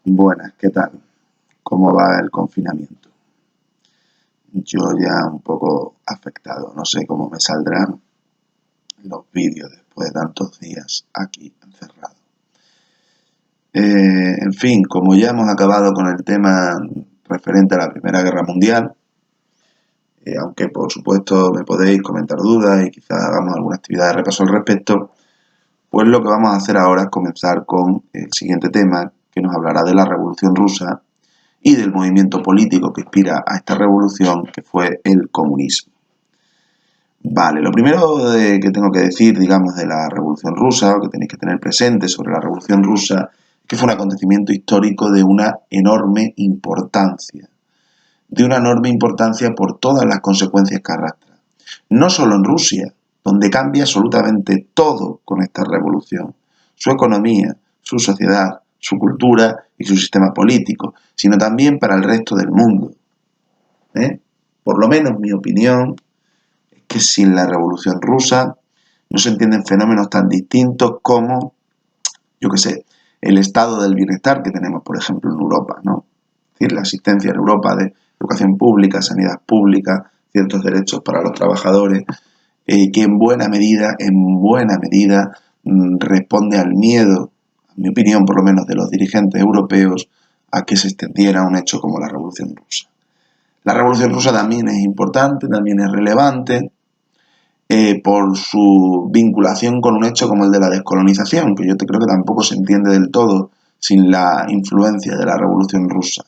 Buenas, ¿qué tal? ¿Cómo va el confinamiento? Yo ya un poco afectado, no sé cómo me saldrán los vídeos después de tantos días aquí encerrado. En fin, como ya hemos acabado con el tema referente a la Primera Guerra Mundial, aunque por supuesto me podéis comentar dudas y quizás hagamos alguna actividad de repaso al respecto, pues lo que vamos a hacer ahora es comenzar con el siguiente tema que nos hablará de la Revolución Rusa y del movimiento político que inspira a esta revolución, que fue el comunismo. Vale, lo primero que tengo que decir, digamos, de la Revolución Rusa, o que tenéis que tener presente sobre la Revolución Rusa, que fue un acontecimiento histórico de una enorme importancia, por todas las consecuencias que arrastra. No solo en Rusia, donde cambia absolutamente todo con esta revolución, su economía, su sociedad, su cultura y su sistema político, sino también para el resto del mundo. Por lo menos mi opinión es que sin la Revolución Rusa no se entienden fenómenos tan distintos como, yo qué sé, el estado del bienestar que tenemos, por ejemplo, en Europa, ¿no? Es decir, la existencia en Europa de educación pública, sanidad pública, ciertos derechos para los trabajadores, que en buena medida, responde al miedo, en mi opinión por lo menos, de los dirigentes europeos a que se extendiera un hecho como la Revolución Rusa. La Revolución Rusa también es importante, también es relevante, por su vinculación con un hecho como el de la descolonización, que yo creo que tampoco se entiende del todo sin la influencia de la Revolución Rusa.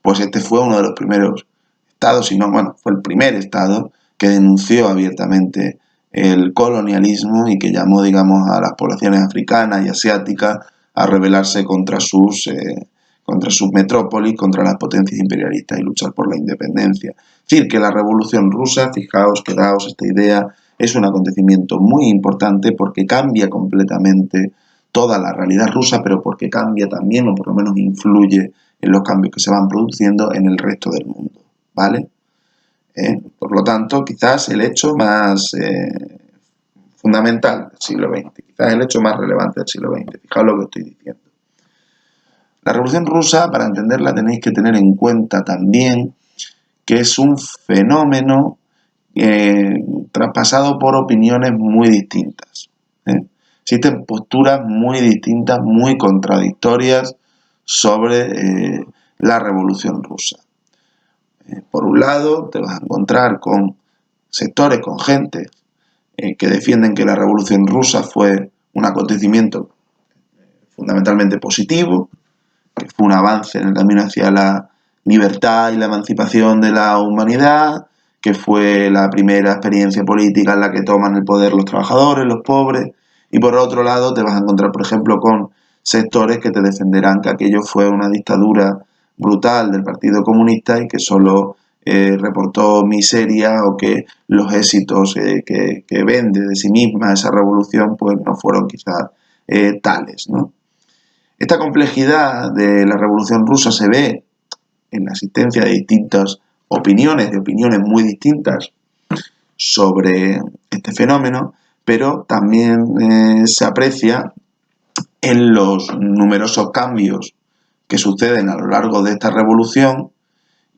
Pues este fue uno de los primeros estados, fue el primer estado que denunció abiertamente el colonialismo y que llamó, digamos, a las poblaciones africanas y asiáticas a rebelarse contra sus metrópolis, contra las potencias imperialistas y luchar por la independencia. Es decir, que la Revolución Rusa, fijaos, quedaos esta idea, es un acontecimiento muy importante porque cambia completamente toda la realidad rusa, pero porque cambia también, o por lo menos influye en los cambios que se van produciendo en el resto del mundo, ¿vale? Por lo tanto, quizás el hecho más fundamental del siglo XX, quizás el hecho más relevante del siglo XX, fijaos lo que estoy diciendo. La Revolución Rusa, para entenderla, tenéis que tener en cuenta también que es un fenómeno traspasado por opiniones muy distintas. Existen posturas muy distintas, muy contradictorias sobre la Revolución Rusa. Por un lado, te vas a encontrar con sectores, con gente que defienden que la Revolución Rusa fue un acontecimiento fundamentalmente positivo, que fue un avance en el camino hacia la libertad y la emancipación de la humanidad, que fue la primera experiencia política en la que toman el poder los trabajadores, los pobres, y por otro lado te vas a encontrar, por ejemplo, con sectores que te defenderán que aquello fue una dictadura brutal del Partido Comunista y que solo reportó miseria, o que los éxitos que vende de sí misma esa revolución pues no fueron quizás tales, ¿no? Esta complejidad de la Revolución Rusa se ve en la existencia de distintas opiniones, de opiniones muy distintas sobre este fenómeno, pero también se aprecia en los numerosos cambios que suceden a lo largo de esta revolución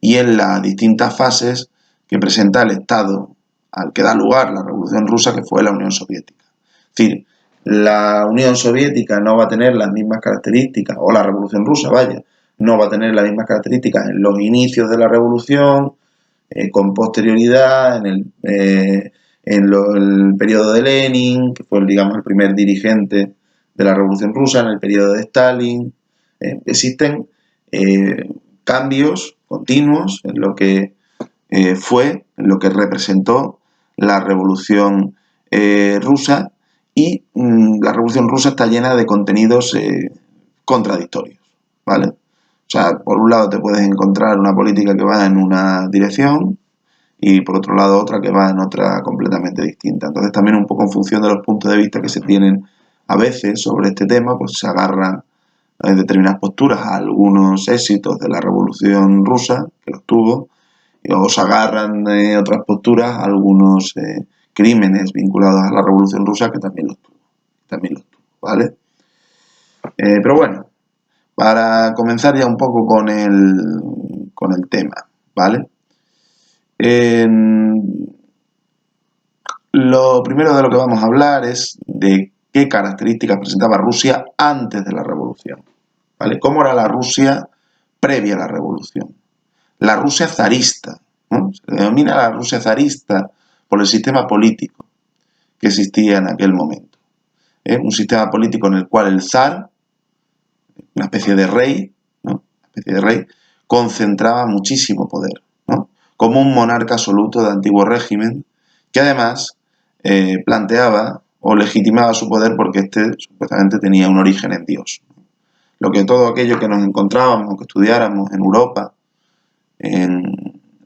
y en las distintas fases que presenta el Estado al que da lugar la Revolución Rusa, que fue la Unión Soviética. Es decir, la Unión Soviética no va a tener las mismas características, o la Revolución Rusa, vaya, no va a tener las mismas características en los inicios de la revolución, con posterioridad, el periodo de Lenin, que fue, digamos, el primer dirigente de la Revolución Rusa, en el periodo de Stalin. Existen cambios continuos en lo que en lo que representó la Revolución Rusa, y la Revolución Rusa está llena de contenidos contradictorios, ¿vale? O sea, por un lado te puedes encontrar una política que va en una dirección y por otro lado otra que va en otra completamente distinta. Entonces también un poco en función de los puntos de vista que se tienen a veces sobre este tema, pues se agarran determinadas posturas a algunos éxitos de la Revolución Rusa, que los tuvo, o se agarran otras posturas a algunos crímenes vinculados a la Revolución Rusa, que también los tuvo, ¿vale? Pero bueno, para comenzar ya un poco con el tema, ¿vale? Lo primero de lo que vamos a hablar es de qué características presentaba Rusia antes de la revolución, ¿vale? ¿Cómo era la Rusia previa a la revolución? La Rusia zarista, ¿no? Se denomina la Rusia zarista por el sistema político que existía en aquel momento. Un sistema político en el cual el zar, una especie de rey, ¿no? Una especie de rey, concentraba muchísimo poder, ¿no? Como un monarca absoluto de antiguo régimen, que además planteaba o legitimaba su poder porque éste supuestamente tenía un origen en Dios. Lo que todo aquello que nos encontrábamos, que estudiáramos en Europa, en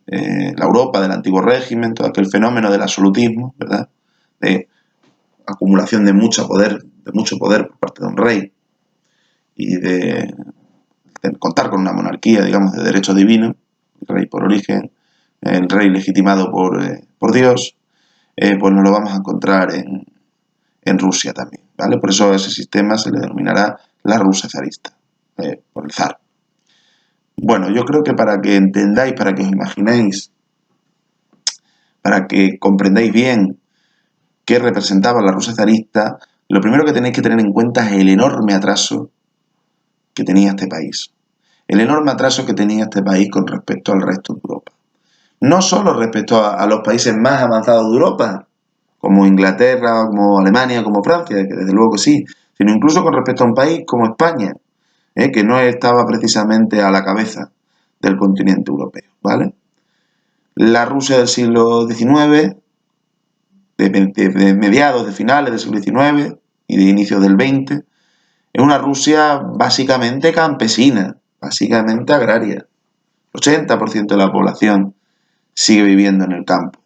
la Europa del antiguo régimen, todo aquel fenómeno del absolutismo, ¿verdad? De acumulación de mucho poder por parte de un rey y de contar con una monarquía, digamos, de derecho divino, el rey por origen, el rey legitimado por Dios, pues nos lo vamos a encontrar en Rusia también, ¿vale? Por eso a ese sistema se le denominará la Rusia zarista, por el zar. Bueno, yo creo que para que entendáis, para que os imaginéis, para que comprendáis bien qué representaba la Rusia zarista, lo primero que tenéis que tener en cuenta es el enorme atraso que tenía este país. El enorme atraso que tenía este país con respecto al resto de Europa. No solo respecto a los países más avanzados de Europa, como Inglaterra, como Alemania, como Francia, que desde luego que sí, sino incluso con respecto a un país como España, que no estaba precisamente a la cabeza del continente europeo, ¿vale? La Rusia del siglo XIX, de mediados, de finales del siglo XIX y de inicios del XX, es una Rusia básicamente campesina, básicamente agraria. El 80% de la población sigue viviendo en el campo.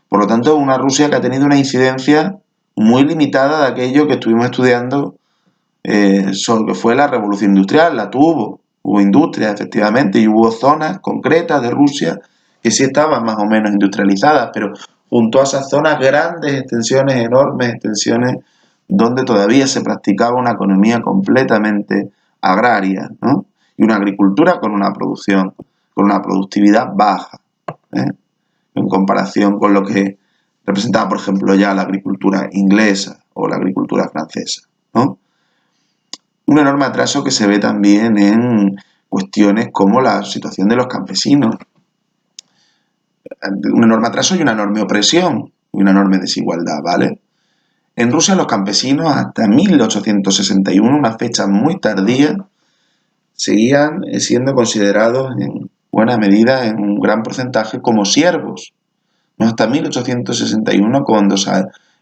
Por lo tanto, una Rusia que ha tenido una incidencia muy limitada de aquello que estuvimos estudiando sobre lo que fue la revolución industrial. La tuvo, hubo industria efectivamente y hubo zonas concretas de Rusia que sí estaban más o menos industrializadas, pero junto a esas zonas grandes extensiones, enormes extensiones, donde todavía se practicaba una economía completamente agraria, ¿no? Y una agricultura con una producción, con una productividad baja, ¿eh? En comparación con lo que representaba, por ejemplo, ya la agricultura inglesa o la agricultura francesa, ¿no? Un enorme atraso que se ve también en cuestiones como la situación de los campesinos. Un enorme atraso y una enorme opresión y una enorme desigualdad, ¿vale? En Rusia los campesinos hasta 1861, una fecha muy tardía, seguían siendo considerados en buena medida, en un gran porcentaje, como siervos. No hasta 1861 cuando se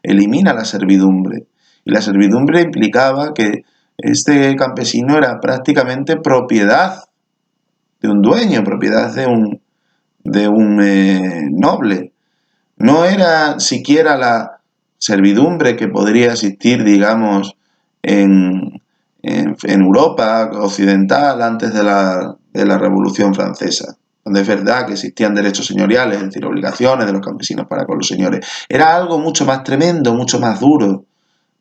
elimina la servidumbre. Y la servidumbre implicaba que este campesino era prácticamente propiedad de un dueño, propiedad de un noble. No era siquiera la servidumbre que podría existir, digamos, en Europa occidental antes de la Revolución Francesa, donde es verdad que existían derechos señoriales, es decir, obligaciones de los campesinos para con los señores. Era algo mucho más tremendo, mucho más duro,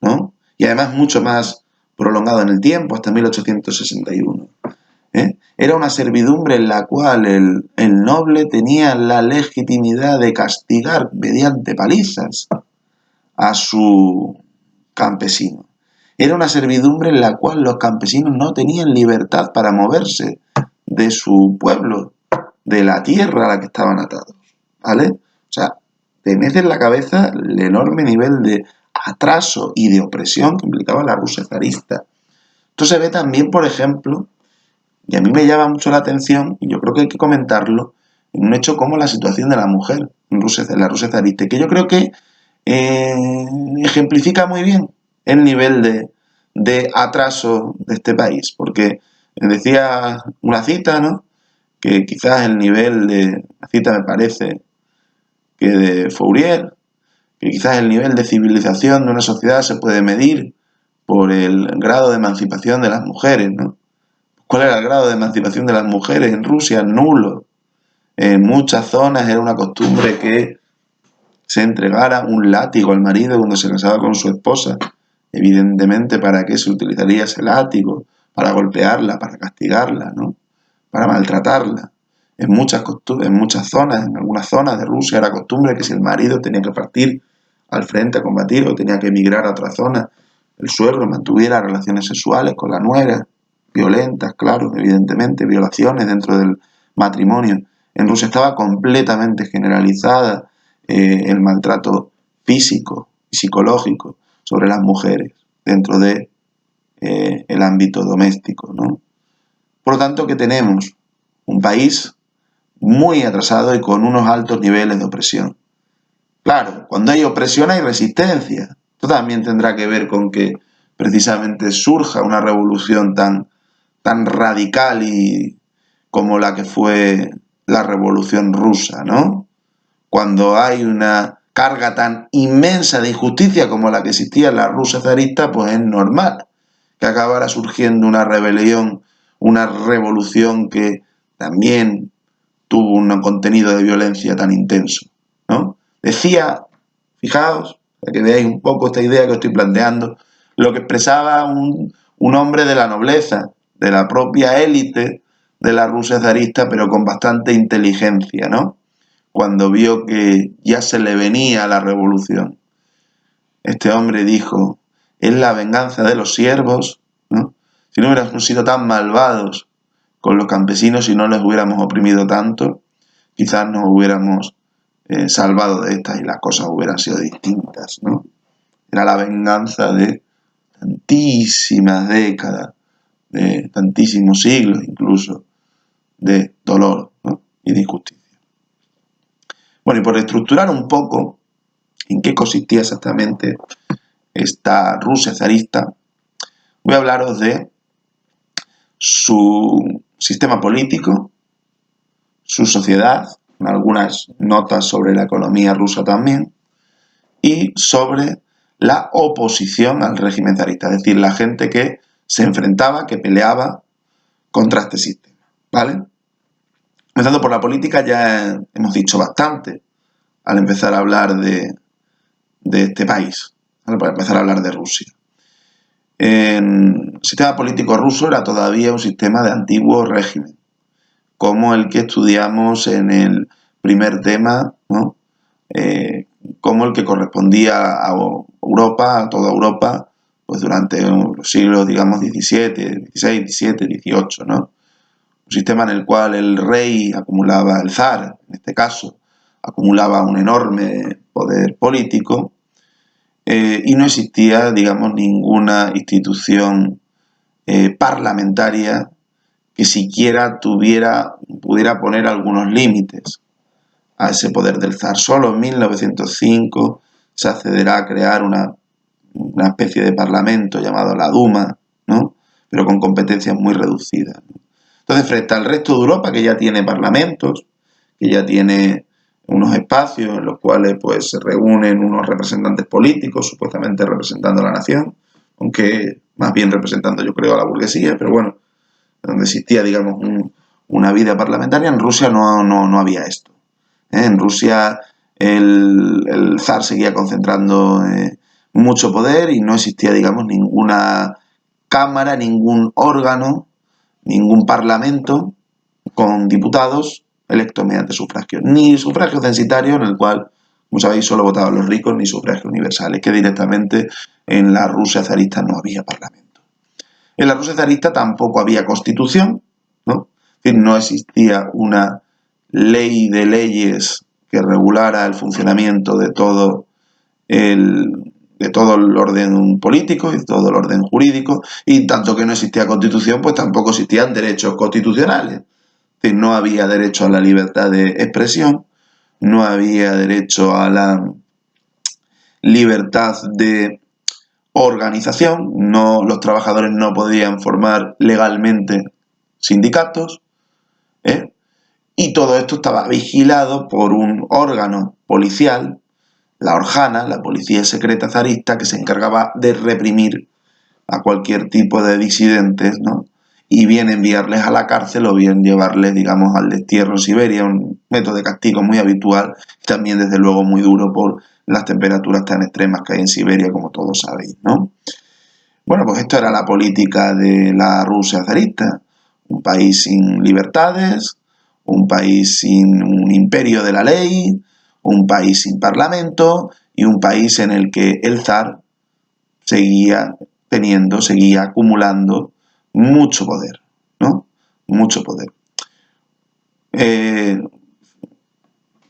¿no? Y además mucho más prolongado en el tiempo, hasta 1861. Era una servidumbre en la cual el noble tenía la legitimidad de castigar mediante palizas a su campesino. Era una servidumbre en la cual los campesinos no tenían libertad para moverse de su pueblo, de la tierra a la que estaban atados, ¿vale? O sea, tened en la cabeza el enorme nivel de atraso y de opresión que implicaba la Rusia zarista. Esto se ve también, por ejemplo, y a mí me llama mucho la atención, y yo creo que hay que comentarlo, en un hecho como la situación de la mujer en la Rusia zarista, que yo creo que ejemplifica muy bien el nivel de atraso de este país, porque decía una cita, ¿no? Que quizás el nivel de, la cita me parece que de Fourier, que quizás el nivel de civilización de una sociedad se puede medir por el grado de emancipación de las mujeres, ¿no? ¿Cuál era el grado de emancipación de las mujeres en Rusia? Nulo. En muchas zonas era una costumbre que se entregara un látigo al marido cuando se casaba con su esposa. Evidentemente, ¿para qué se utilizaría ese látigo? para golpearla, para castigarla, ¿no? Para maltratarla. En muchas zonas, en algunas zonas de Rusia era costumbre que si el marido tenía que partir al frente a combatir o tenía que emigrar a otra zona, el suegro mantuviera relaciones sexuales con la nuera, violentas, claro, evidentemente, violaciones dentro del matrimonio. En Rusia estaba completamente generalizada el maltrato físico y psicológico sobre las mujeres dentro de el ámbito doméstico, ¿no? Por lo tanto, que tenemos un país muy atrasado y con unos altos niveles de opresión. Claro, cuando hay opresión hay resistencia. Esto también tendrá que ver con que precisamente surja una revolución tan radical y como la que fue la Revolución Rusa, ¿no? Cuando hay una carga tan inmensa de injusticia como la que existía en la Rusia zarista, pues es normal que acabara surgiendo una rebelión, una revolución que también tuvo un contenido de violencia tan intenso, ¿no? Decía, fijaos, para que veáis un poco esta idea que estoy planteando, lo que expresaba un hombre de la nobleza, de la propia élite de la Rusia zarista, pero con bastante inteligencia, ¿no? Cuando vio que ya se le venía la revolución. Este hombre dijo, es la venganza de los siervos, ¿no? Si no hubiéramos sido tan malvados con los campesinos, si no les hubiéramos oprimido tanto, quizás nos hubiéramos salvado de estas y las cosas hubieran sido distintas, ¿no? Era la venganza de tantísimas décadas, de tantísimos siglos incluso, de dolor, ¿no? Y de injusticia. Bueno, y por estructurar un poco en qué consistía exactamente esta Rusia zarista, voy a hablaros de su sistema político, su sociedad, con algunas notas sobre la economía rusa también, y sobre la oposición al régimen zarista, es decir, la gente que se enfrentaba, que peleaba contra este sistema, ¿vale? Empezando por la política, ya hemos dicho bastante al empezar a hablar de este país, ¿vale? Para empezar a hablar de Rusia. El sistema político ruso era todavía un sistema de antiguo régimen, como el que estudiamos en el primer tema, ¿no? Como el que correspondía a Europa, a toda Europa, pues durante los siglos, digamos, XVII, XVI, XVII, XVIII, ¿no? Un sistema en el cual el rey acumulaba, el zar, en este caso, acumulaba un enorme poder político y no existía, digamos, ninguna institución parlamentaria que siquiera pudiera poner algunos límites a ese poder del zar. Solo en 1905 se accederá a crear una especie de parlamento llamado la Duma, ¿no? Pero con competencias muy reducidas. Entonces, frente al resto de Europa, que ya tiene parlamentos, que ya tiene unos espacios en los cuales pues, se reúnen unos representantes políticos, supuestamente representando a la nación, aunque más bien representando, yo creo, a la burguesía, pero bueno, donde existía, digamos, una vida parlamentaria, en Rusia no había esto. En Rusia el zar seguía concentrando mucho poder y no existía, digamos, ninguna cámara, ningún órgano, ningún parlamento con diputados electos mediante sufragio. Ni sufragio censitario, en el cual, como sabéis, solo votaban los ricos, ni sufragio universal. Es que directamente en la Rusia zarista no había parlamento. En la Rusia zarista tampoco había constitución, ¿no? Es decir, no existía una ley de leyes que regulara el funcionamiento de todo el orden político y todo el orden jurídico, y tanto que no existía constitución, pues tampoco existían derechos constitucionales. Es decir, no había derecho a la libertad de expresión, no había derecho a la libertad de organización, los trabajadores no podían formar legalmente sindicatos, ¿eh? Y todo esto estaba vigilado por un órgano policial, la Orjana, la policía secreta zarista, que se encargaba de reprimir a cualquier tipo de disidentes, ¿no? Y bien enviarles a la cárcel o bien llevarles, digamos, al destierro en Siberia, un método de castigo muy habitual, también desde luego muy duro por las temperaturas tan extremas que hay en Siberia, como todos sabéis, ¿no? Bueno, pues esto era la política de la Rusia zarista. Un país sin libertades, un país sin un imperio de la ley, un país sin parlamento y un país en el que el zar seguía seguía acumulando mucho poder, ¿no? Mucho poder.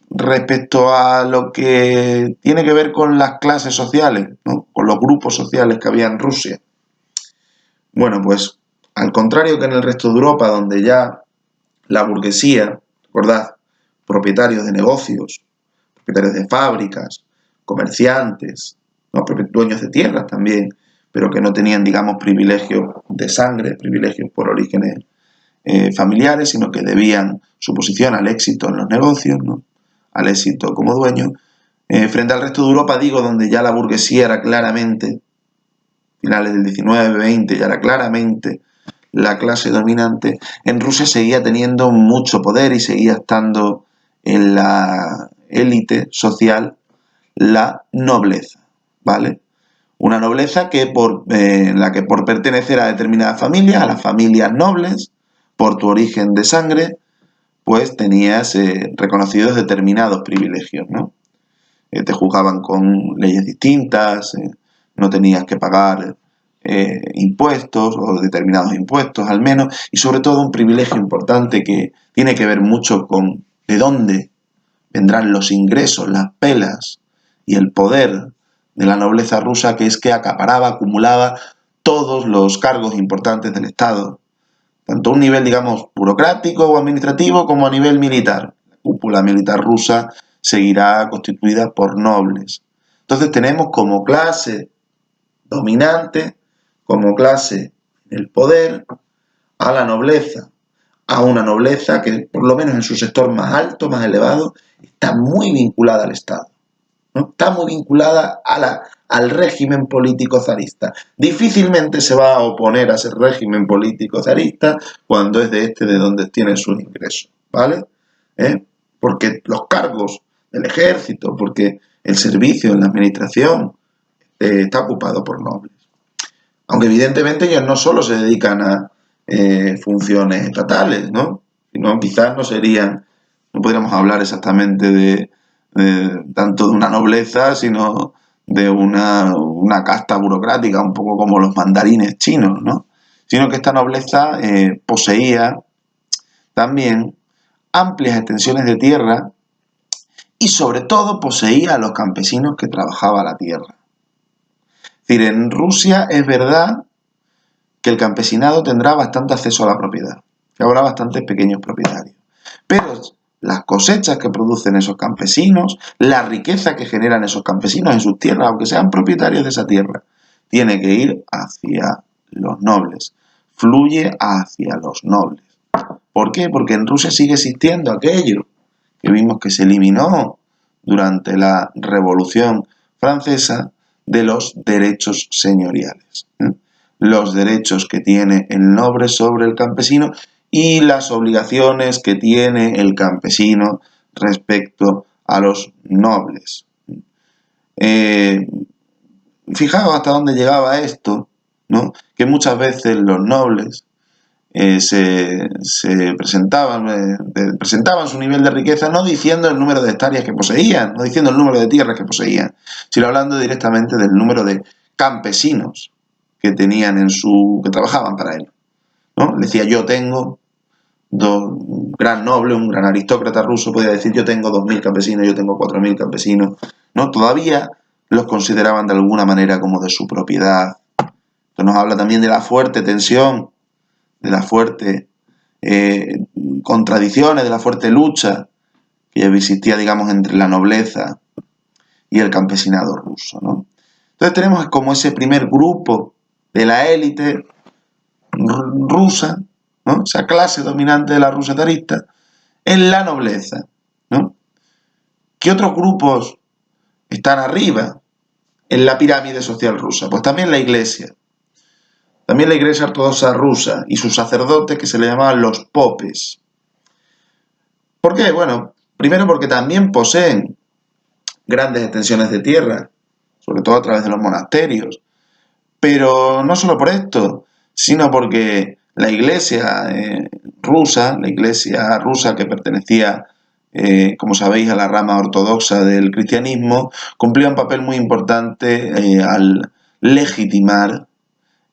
Respecto a lo que tiene que ver con las clases sociales, ¿no? Con los grupos sociales que había en Rusia. Bueno, pues al contrario que en el resto de Europa, donde ya la burguesía, recordad, propietarios de negocios, propietarios de fábricas, comerciantes, ¿no? Dueños de tierras también, pero que no tenían, digamos, privilegios de sangre, privilegios por orígenes familiares, sino que debían su posición al éxito en los negocios, ¿no? Al éxito como dueño. Frente al resto de Europa, digo, donde ya la burguesía era claramente, finales del 19-20, ya era claramente la clase dominante, en Rusia seguía teniendo mucho poder y seguía estando en la élite social la nobleza, ¿vale? Una nobleza que la que por pertenecer a determinadas familias, a las familias nobles, por tu origen de sangre, pues tenías reconocidos determinados privilegios, ¿no? Te juzgaban con leyes distintas, no tenías que pagar impuestos o determinados impuestos al menos, y sobre todo un privilegio importante que tiene que ver mucho con de dónde vendrán los ingresos, las pelas y el poder de la nobleza rusa, que es que acaparaba, acumulaba todos los cargos importantes del Estado, tanto a un nivel, digamos, burocrático o administrativo como a nivel militar. La cúpula militar rusa seguirá constituida por nobles. Entonces tenemos como clase dominante, como clase en el poder, a la nobleza, a una nobleza que, por lo menos en su sector más alto, más elevado, está muy vinculada al Estado, ¿no? Está muy vinculada al régimen político zarista. Difícilmente se va a oponer a ese régimen político zarista cuando es de de donde tiene sus ingresos, ¿vale? Porque los cargos del ejército, porque el servicio en la administración está ocupado por nobles. Aunque evidentemente ellos no solo se dedican a funciones estatales, ¿no? Sino quizás no podríamos hablar exactamente de tanto de una nobleza, sino de una casta burocrática, un poco como los mandarines chinos, ¿no? Sino que esta nobleza poseía también amplias extensiones de tierra y sobre todo poseía a los campesinos que trabajaban la tierra. Es decir, en Rusia es verdad que el campesinado tendrá bastante acceso a la propiedad, que habrá bastantes pequeños propietarios. Pero las cosechas que producen esos campesinos, la riqueza que generan esos campesinos en sus tierras, aunque sean propietarios de esa tierra, tiene que ir hacia los nobles, fluye hacia los nobles. ¿Por qué? Porque en Rusia sigue existiendo aquello que vimos que se eliminó durante la Revolución Francesa de los derechos señoriales. Los derechos que tiene el noble sobre el campesino y las obligaciones que tiene el campesino respecto a los nobles. Fijaos hasta dónde llegaba esto, ¿no? Que muchas veces los nobles se presentaban su nivel de riqueza no diciendo el número de hectáreas que poseían, no diciendo el número de tierras que poseían, sino hablando directamente del número de campesinos que tenían que trabajaban para él, ¿no? Le decía, yo tengo un gran noble, un gran aristócrata ruso podía decir, yo tengo 2.000 campesinos, yo tengo 4.000 campesinos, ¿no? Todavía los consideraban de alguna manera como de su propiedad. Esto nos habla también de la fuerte tensión, de las fuertes contradicciones, de la fuerte lucha que existía, digamos, entre la nobleza y el campesinado ruso, ¿no? Entonces tenemos como ese primer grupo de la élite rusa, ¿no? Esa clase dominante de la Rusia zarista, en la nobleza, ¿no? ¿Qué otros grupos están arriba en la pirámide social rusa? Pues también la iglesia. También la iglesia ortodoxa rusa y sus sacerdotes que se le llamaban los popes. ¿Por qué? Bueno, primero porque también poseen grandes extensiones de tierra, sobre todo a través de los monasterios, Pero no solo por esto, sino porque la iglesia rusa que pertenecía, como sabéis, a la rama ortodoxa del cristianismo, cumplía un papel muy importante al legitimar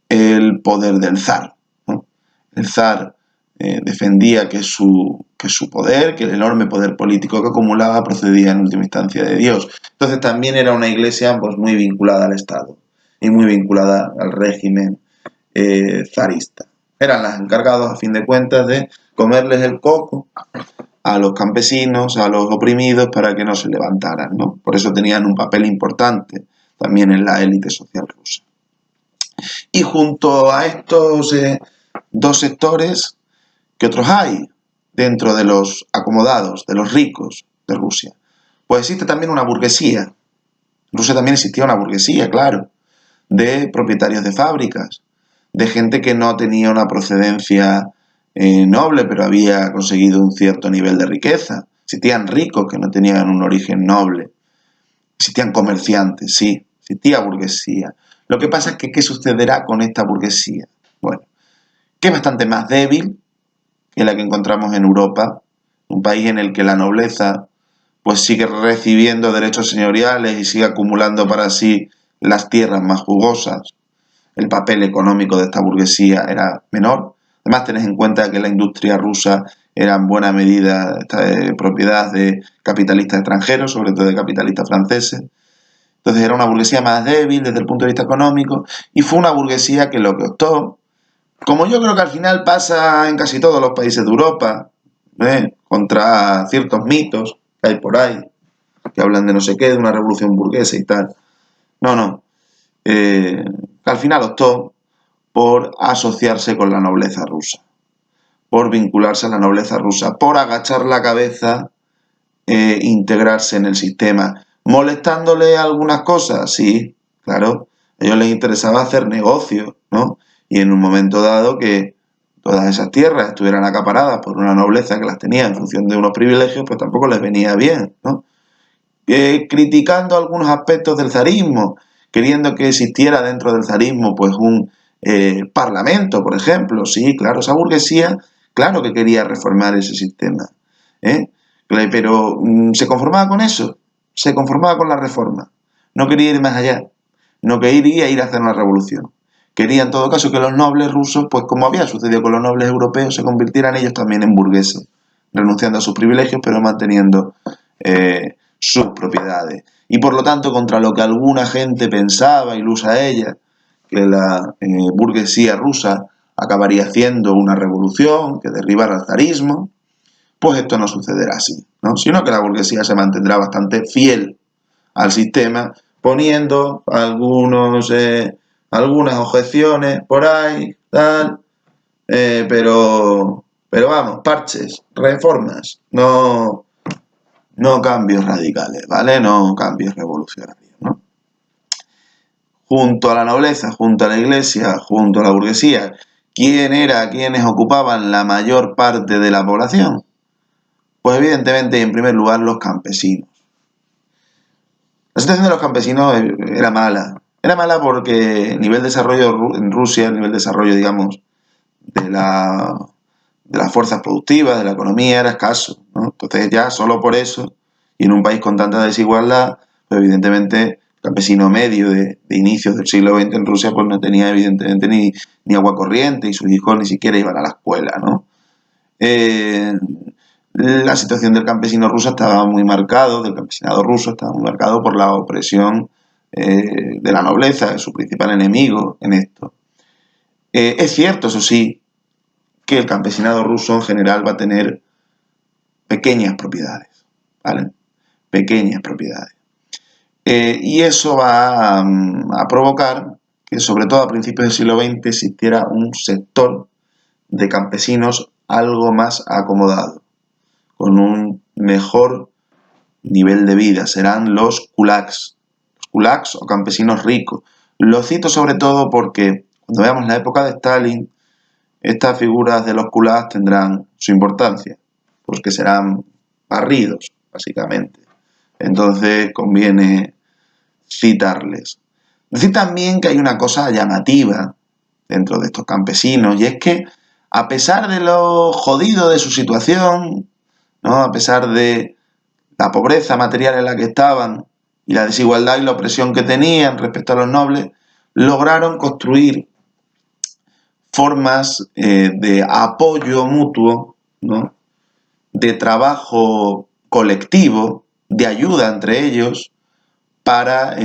el poder del zar, ¿no? El zar defendía que su poder, que el enorme poder político que acumulaba procedía en última instancia de Dios. Entonces también era una iglesia pues, muy vinculada al Estado y muy vinculada al régimen zarista. Eran las encargadas, a fin de cuentas, de comerles el coco a los campesinos, a los oprimidos, para que no se levantaran, ¿no? Por eso tenían un papel importante también en la élite social rusa. Y junto a estos dos sectores, ¿qué otros hay dentro de los acomodados, de los ricos de Rusia? Pues existe también una burguesía. En Rusia también existía una burguesía, claro, de propietarios de fábricas, de gente que no tenía una procedencia noble, pero había conseguido un cierto nivel de riqueza. Existían ricos que no tenían un origen noble. Existían comerciantes, sí, existía burguesía. Lo que pasa es que, ¿qué sucederá con esta burguesía? Bueno, que es bastante más débil que la que encontramos en Europa, un país en el que la nobleza pues sigue recibiendo derechos señoriales y sigue acumulando para sí las tierras más jugosas. El papel económico de esta burguesía era menor. Además, tened en cuenta que la industria rusa era en buena medida propiedad de capitalistas extranjeros, sobre todo de capitalistas franceses. Entonces era una burguesía más débil desde el punto de vista económico y fue una burguesía que lo que optó, como yo creo que al final pasa en casi todos los países de Europa, contra ciertos mitos que hay por ahí, que hablan de no sé qué, de una revolución burguesa y tal. No. Al final optó por asociarse con la nobleza rusa, por vincularse a la nobleza rusa, por agachar la cabeza e integrarse en el sistema. ¿Molestándole algunas cosas? Sí, claro. A ellos les interesaba hacer negocio, ¿no? Y en un momento dado que todas esas tierras estuvieran acaparadas por una nobleza que las tenía en función de unos privilegios, pues tampoco les venía bien, ¿no? Criticando algunos aspectos del zarismo, queriendo que existiera dentro del zarismo pues un parlamento, por ejemplo. Sí, claro, esa burguesía, claro que quería reformar ese sistema, ¿eh? Pero ¿se conformaba con eso? Se conformaba con la reforma. No quería ir más allá. No quería ir a hacer una revolución. Quería en todo caso que los nobles rusos, pues como había sucedido con los nobles europeos, se convirtieran ellos también en burgueses, renunciando a sus privilegios, pero manteniendo sus propiedades. Y por lo tanto, contra lo que alguna gente pensaba, ilusa a ella, que la burguesía rusa acabaría haciendo una revolución que derribara el zarismo, pues esto no sucederá así, ¿no? Sino que la burguesía se mantendrá bastante fiel al sistema, poniendo algunas objeciones por ahí, tal, pero vamos, parches, reformas, no cambios radicales, ¿vale? No cambios revolucionarios, ¿no? Junto a la nobleza, junto a la iglesia, junto a la burguesía, ¿quiénes ocupaban la mayor parte de la población? Pues evidentemente, en primer lugar, los campesinos. La situación de los campesinos era mala. Era mala porque el nivel de desarrollo en Rusia, el nivel de desarrollo, digamos, de las fuerzas productivas, de la economía, era escaso, ¿no? Entonces ya solo por eso, y en un país con tanta desigualdad, pues evidentemente el campesino medio de inicios del siglo XX en Rusia pues no tenía evidentemente ni agua corriente y sus hijos ni siquiera iban a la escuela, ¿no? La situación del campesino ruso estaba muy marcado, del campesinado ruso estaba muy marcado por la opresión de la nobleza, es su principal enemigo en esto. Es cierto, eso sí, que el campesinado ruso en general va a tener pequeñas propiedades, ¿vale? Pequeñas propiedades. Y eso va a provocar que, sobre todo a principios del siglo XX, existiera un sector de campesinos algo más acomodado, con un mejor nivel de vida. Serán los kulaks o campesinos ricos. Lo cito sobre todo porque cuando veamos la época de Stalin, estas figuras de los kulaks tendrán su importancia, porque serán barridos, básicamente. Entonces conviene citarles. Decir también que hay una cosa llamativa dentro de estos campesinos, y es que a pesar de lo jodido de su situación, ¿no? A pesar de la pobreza material en la que estaban y la desigualdad y la opresión que tenían respecto a los nobles, lograron construir formas de apoyo mutuo, ¿no? De trabajo colectivo, de ayuda entre ellos para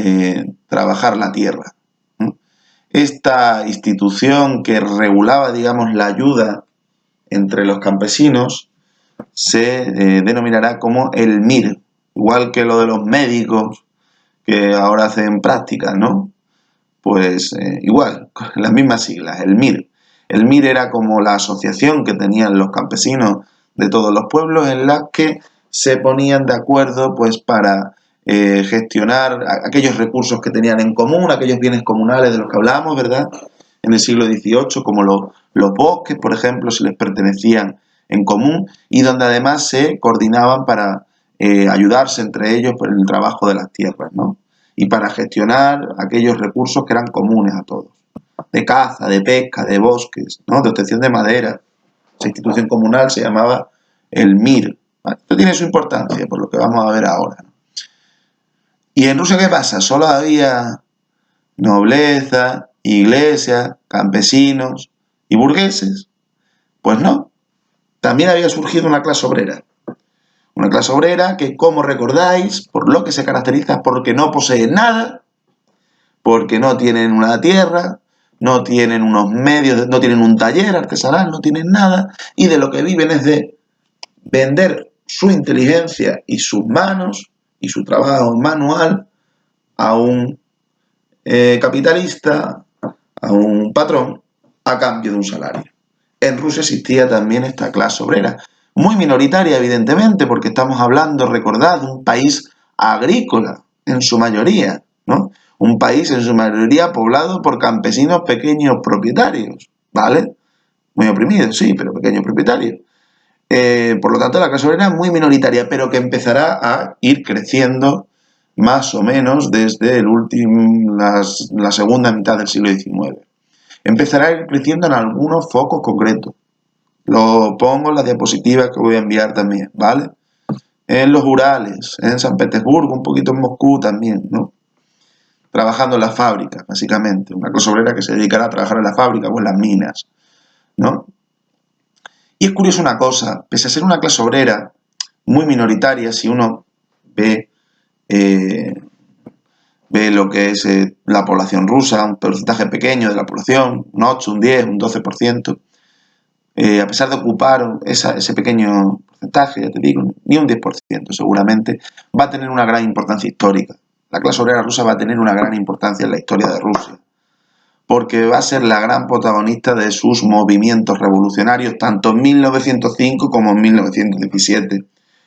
trabajar la tierra, ¿no? Esta institución que regulaba, digamos, la ayuda entre los campesinos se denominará como el MIR, igual que lo de los médicos que ahora hacen prácticas, ¿no? Pues igual, con las mismas siglas, el MIR. El MIR era como la asociación que tenían los campesinos de todos los pueblos en las que se ponían de acuerdo pues para gestionar aquellos recursos que tenían en común, aquellos bienes comunales de los que hablábamos, ¿verdad? En el siglo XVIII, como los bosques, por ejemplo, si les pertenecían en común, y donde además se coordinaban para ayudarse entre ellos por el trabajo de las tierras, ¿no? Y para gestionar aquellos recursos que eran comunes a todos, de caza, de pesca, de bosques, ¿no? De obtención de madera. Esa institución comunal se llamaba el MIR. ¿Vale? Esto tiene su importancia, por lo que vamos a ver ahora, ¿no? ¿Y en Rusia qué pasa? Solo había nobleza, iglesia, campesinos y burgueses. Pues no, también había surgido una clase obrera. Una clase obrera que, como recordáis, por lo que se caracteriza porque no poseen nada, porque no tienen una tierra, no tienen unos medios, no tienen un taller artesanal, no tienen nada, y de lo que viven es de vender su inteligencia y sus manos y su trabajo manual a un capitalista, a un patrón, a cambio de un salario. En Rusia existía también esta clase obrera, muy minoritaria evidentemente, porque estamos hablando, recordad, de un país agrícola en su mayoría, ¿no? Un país en su mayoría poblado por campesinos pequeños propietarios, ¿vale? Muy oprimidos, sí, pero pequeños propietarios. Por lo tanto, la clase obrera es muy minoritaria, pero que empezará a ir creciendo más o menos desde la segunda mitad del siglo XIX. Empezará a ir creciendo en algunos focos concretos. Lo pongo en las diapositivas que voy a enviar también, ¿vale? En los Urales, en San Petersburgo, un poquito en Moscú también, ¿no? Trabajando en las fábricas, básicamente. Una clase obrera que se dedicará a trabajar en las fábricas o en las minas, ¿no? Y es curioso una cosa, pese a ser una clase obrera muy minoritaria, si uno ve, eh, ve lo que es la población rusa, un porcentaje pequeño de la población, un 8, un 10, un 12%, a pesar de ocupar ese pequeño porcentaje, ya te digo, ni un 10% seguramente, va a tener una gran importancia histórica. La clase obrera rusa va a tener una gran importancia en la historia de Rusia, porque va a ser la gran protagonista de sus movimientos revolucionarios, tanto en 1905 como en 1917.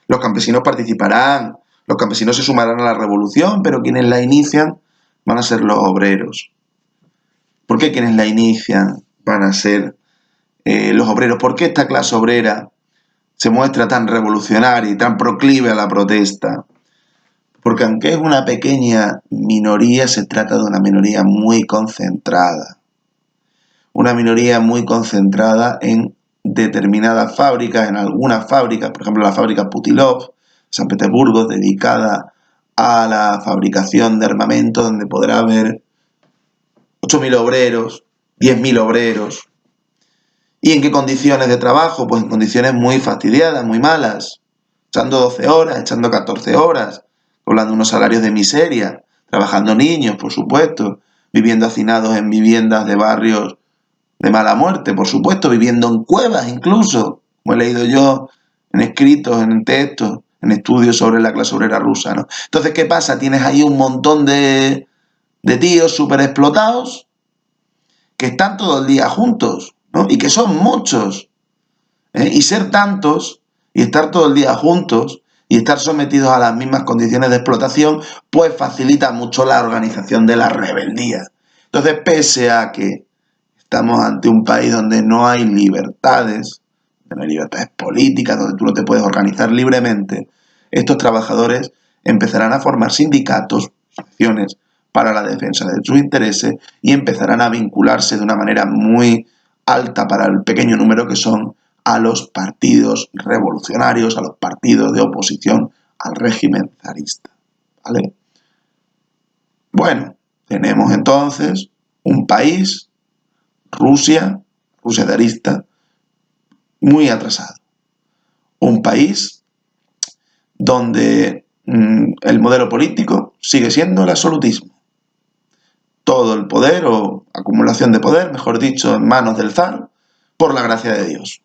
Los campesinos participarán, los campesinos se sumarán a la revolución, pero quienes la inician van a ser los obreros. ¿Por qué quienes la inician van a ser los obreros? ¿Por qué esta clase obrera se muestra tan revolucionaria y tan proclive a la protesta? Porque aunque es una pequeña minoría, se trata de una minoría muy concentrada. Una minoría muy concentrada en determinadas fábricas, en algunas fábricas, por ejemplo la fábrica Putilov, San Petersburgo, dedicada a la fabricación de armamento, donde podrá haber 8.000 obreros, 10.000 obreros. ¿Y en qué condiciones de trabajo? Pues en condiciones muy fastidiadas, muy malas, echando 12 horas, echando 14 horas, cobrando unos salarios de miseria, trabajando niños, por supuesto, viviendo hacinados en viviendas de barrios de mala muerte, por supuesto, viviendo en cuevas incluso, como he leído yo en escritos, en textos, en estudios sobre la clase obrera rusa, ¿no? Entonces, ¿qué pasa? Tienes ahí un montón de tíos súper explotados que están todo el día juntos, ¿no? Y que son muchos, ¿eh? Y ser tantos y estar todo el día juntos y estar sometidos a las mismas condiciones de explotación, pues facilita mucho la organización de la rebeldía. Entonces, pese a que estamos ante un país donde no hay libertades, donde no hay libertades políticas, donde tú no te puedes organizar libremente, estos trabajadores empezarán a formar sindicatos, asociaciones, para la defensa de sus intereses y empezarán a vincularse de una manera muy alta para el pequeño número que son a los partidos revolucionarios, a los partidos de oposición al régimen zarista. ¿Vale? Bueno, tenemos entonces un país, Rusia zarista, muy atrasado. Un país donde el modelo político sigue siendo el absolutismo. Todo el poder o acumulación de poder, mejor dicho, en manos del zar, por la gracia de Dios.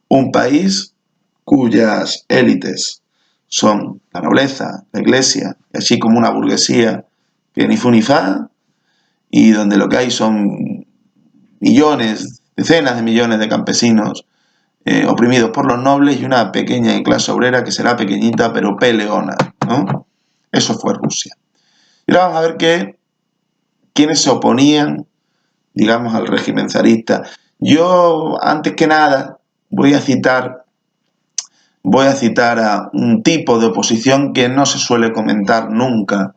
Un país cuyas élites son la nobleza, la iglesia, así como una burguesía que ni fu ni fa, y donde lo que hay son millones, decenas de millones de campesinos oprimidos por los nobles y una pequeña clase obrera que será pequeñita pero peleona, ¿no? Eso fue Rusia. Y ahora vamos a ver quiénes se oponían, digamos, al régimen zarista. Yo, antes que nada, voy a citar a un tipo de oposición que no se suele comentar nunca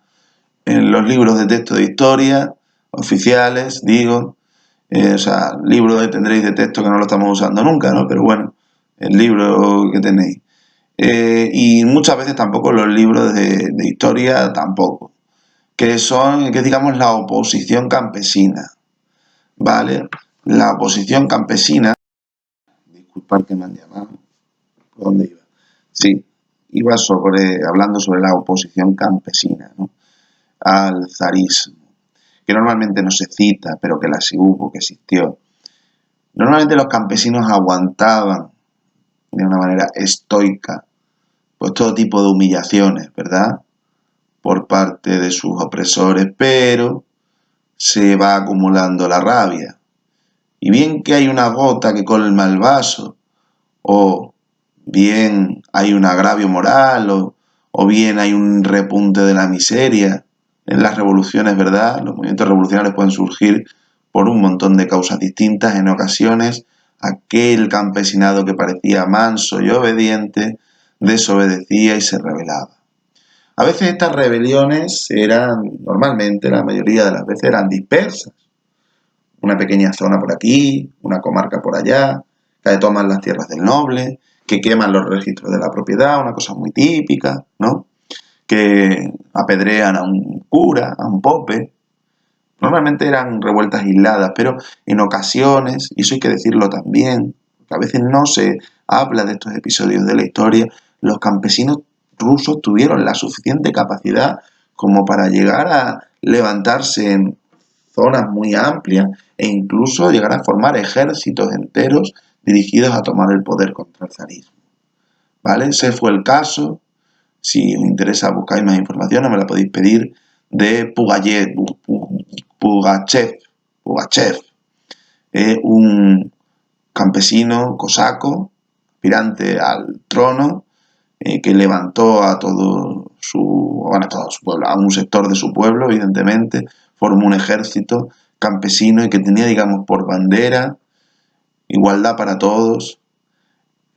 en los libros de texto de historia oficiales, digo, libro que tendréis de texto que no lo estamos usando nunca, ¿no? Pero bueno, el libro que tenéis. Y muchas veces tampoco los libros de historia tampoco, que digamos la oposición campesina, ¿vale? La oposición campesina, disculpad que me han llamado, ¿por dónde iba? Sí, iba hablando sobre la oposición campesina, ¿no? Al zarismo, que normalmente no se cita, pero que la sí hubo, que existió. Normalmente los campesinos aguantaban de una manera estoica pues todo tipo de humillaciones, ¿verdad?, por parte de sus opresores, pero se va acumulando la rabia. Y bien que hay una gota que colma el vaso, o bien hay un agravio moral, o bien hay un repunte de la miseria en las revoluciones, ¿verdad? Los movimientos revolucionarios pueden surgir por un montón de causas distintas. En ocasiones, aquel campesinado que parecía manso y obediente desobedecía y se rebelaba. A veces estas rebeliones normalmente, la mayoría de las veces eran dispersas. Una pequeña zona por aquí, una comarca por allá, que toman las tierras del noble, que queman los registros de la propiedad, una cosa muy típica, ¿no? Que apedrean a un cura, a un pope. Normalmente eran revueltas aisladas, pero en ocasiones, y eso hay que decirlo también, que a veces no se habla de estos episodios de la historia, los campesinos rusos tuvieron la suficiente capacidad como para llegar a levantarse en zonas muy amplias e incluso llegar a formar ejércitos enteros dirigidos a tomar el poder contra el zarismo. ¿Vale? Ese fue el caso. Si os interesa, buscáis más información, me la podéis pedir, de Pugachev, un campesino cosaco, aspirante al trono, que levantó a todo su pueblo, a un sector de su pueblo, evidentemente, formó un ejército campesino y que tenía, digamos, por bandera igualdad para todos,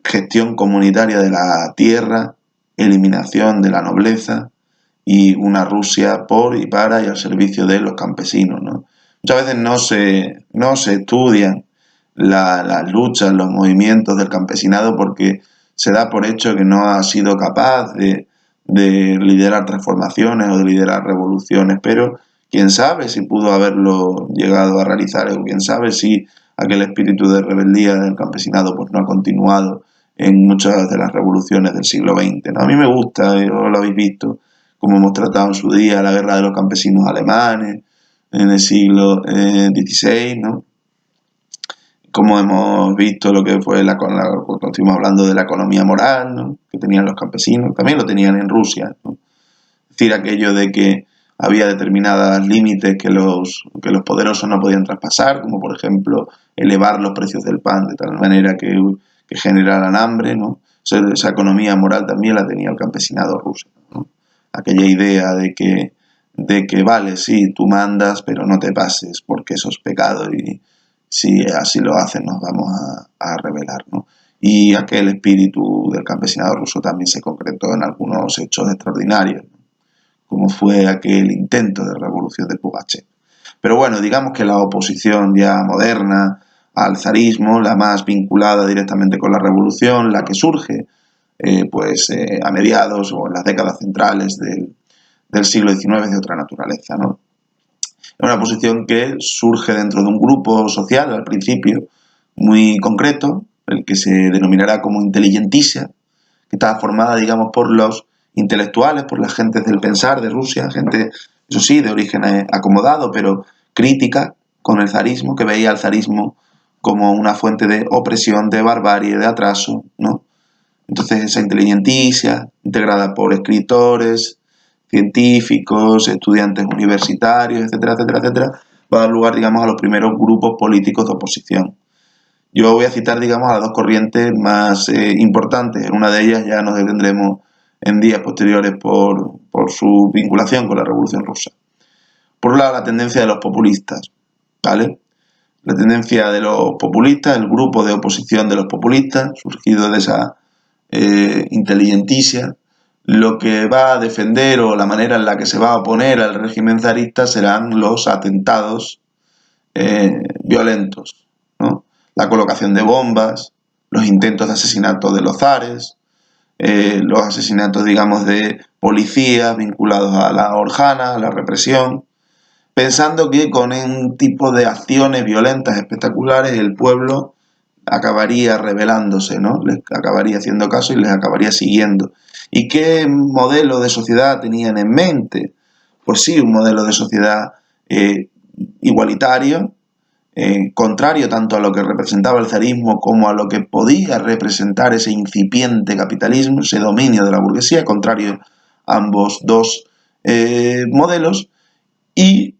gestión comunitaria de la tierra, eliminación de la nobleza y una Rusia por y para y al servicio de los campesinos, ¿no? Muchas veces no se estudian las luchas, los movimientos del campesinado porque se da por hecho que no ha sido capaz de liderar transformaciones o de liderar revoluciones, pero quién sabe si pudo haberlo llegado a realizar, o quién sabe si aquel espíritu de rebeldía del campesinado pues no ha continuado en muchas de las revoluciones del siglo XX, ¿no? A mí me gusta, lo habéis visto, como hemos tratado en su día la guerra de los campesinos alemanes en el siglo XVI, ¿no? Como hemos visto lo que fue cuando estuvimos hablando de la economía moral, ¿no?, que tenían los campesinos, también lo tenían en Rusia, ¿no? Es decir, aquello de que había determinados límites que los poderosos no podían traspasar, como por ejemplo elevar los precios del pan de tal manera que generaran hambre, ¿no? Esa economía moral también la tenía el campesinado ruso, ¿no? Aquella idea de que vale, sí, tú mandas, pero no te pases porque eso es pecado y si así lo hacen nos vamos a rebelar, ¿no? Y aquel espíritu del campesinado ruso también se concretó en algunos hechos extraordinarios, ¿no?, como fue aquel intento de revolución de Pugachev. Pero bueno, digamos que la oposición ya moderna al zarismo, la más vinculada directamente con la revolución, la que surge a mediados o en las décadas centrales del siglo XIX de otra naturaleza, ¿no? Es una posición que surge dentro de un grupo social al principio muy concreto, el que se denominará como inteligentia, que estaba formada, digamos, por los intelectuales, por las gentes del pensar de Rusia, gente, eso sí, de origen acomodado, pero crítica con el zarismo, que veía al zarismo como una fuente de opresión, de barbarie, de atraso, ¿no? Entonces esa inteligentia, integrada por escritores, científicos, estudiantes universitarios, etcétera, etcétera, etcétera, va a dar lugar, digamos, a los primeros grupos políticos de oposición. Yo voy a citar, digamos, a las dos corrientes más importantes. En una de ellas ya nos detendremos en días posteriores por su vinculación con la Revolución Rusa. Por un lado, la tendencia de los populistas, ¿vale? La tendencia de los populistas, el grupo de oposición de los populistas, surgido de esa inteligentia, lo que va a defender o la manera en la que se va a oponer al régimen zarista serán los atentados violentos, ¿no? La colocación de bombas, los intentos de asesinato de los zares, los asesinatos, digamos, de policías vinculados a la Orjana, a la represión, pensando que con un tipo de acciones violentas espectaculares el pueblo acabaría rebelándose, ¿no? Les acabaría haciendo caso y les acabaría siguiendo. ¿Y qué modelo de sociedad tenían en mente? Pues sí, un modelo de sociedad igualitario, contrario tanto a lo que representaba el zarismo como a lo que podía representar ese incipiente capitalismo, ese dominio de la burguesía, contrario a ambos dos modelos, y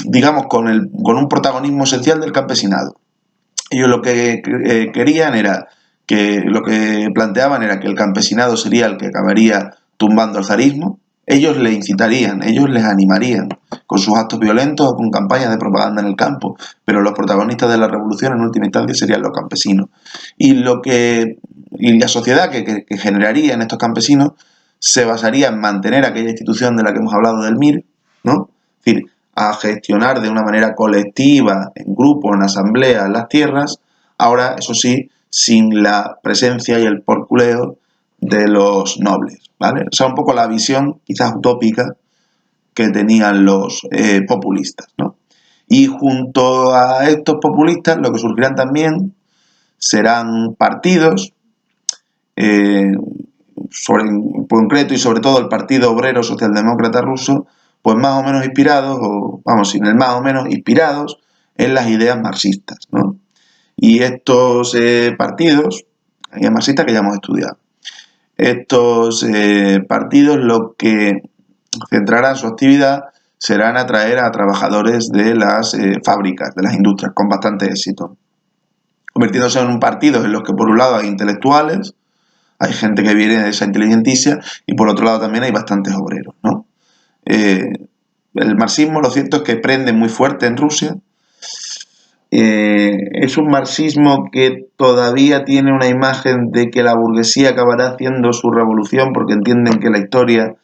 digamos, con un protagonismo esencial del campesinado. Ellos lo que querían era lo que planteaban era que el campesinado sería el que acabaría tumbando al zarismo. Ellos le incitarían, ellos les animarían con sus actos violentos o con campañas de propaganda en el campo, pero los protagonistas de la revolución en última instancia serían los campesinos. Y la sociedad que generaría en estos campesinos se basaría en mantener aquella institución de la que hemos hablado del MIR, ¿no? Es decir, a gestionar de una manera colectiva, en grupo, en asamblea, las tierras, ahora, eso sí, sin la presencia y el porculeo de los nobles, ¿vale? O sea, un poco la visión quizás utópica que tenían los populistas, ¿no? Y junto a estos populistas, lo que surgirán también serán partidos, en concreto y sobre todo el Partido Obrero Socialdemócrata Ruso, pues más o menos inspirados, o vamos, sin el más o menos, inspirados en las ideas marxistas, ¿no? Y estos partidos, ideas marxistas que ya hemos estudiado, estos partidos lo que centrarán su actividad serán atraer a trabajadores de las fábricas, de las industrias, con bastante éxito, convirtiéndose en un partido en los que por un lado hay intelectuales, hay gente que viene de esa inteligentia y por otro lado también hay bastantes obreros, ¿no? El marxismo, lo cierto es que prende muy fuerte en Rusia. Es un marxismo que todavía tiene una imagen de que la burguesía acabará haciendo su revolución porque entienden que la historia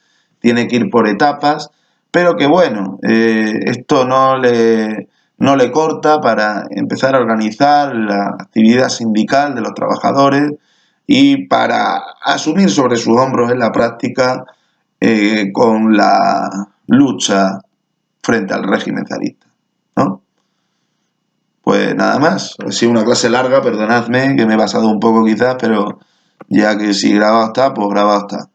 tiene que ir por etapas, pero que bueno, esto no le corta para empezar a organizar la actividad sindical de los trabajadores y para asumir sobre sus hombros en la práctica con la lucha frente al régimen zarista, ¿no? Pues nada más, ha sido una clase larga, perdonadme que me he pasado un poco quizás, pero ya que si grabado está, pues grabado está.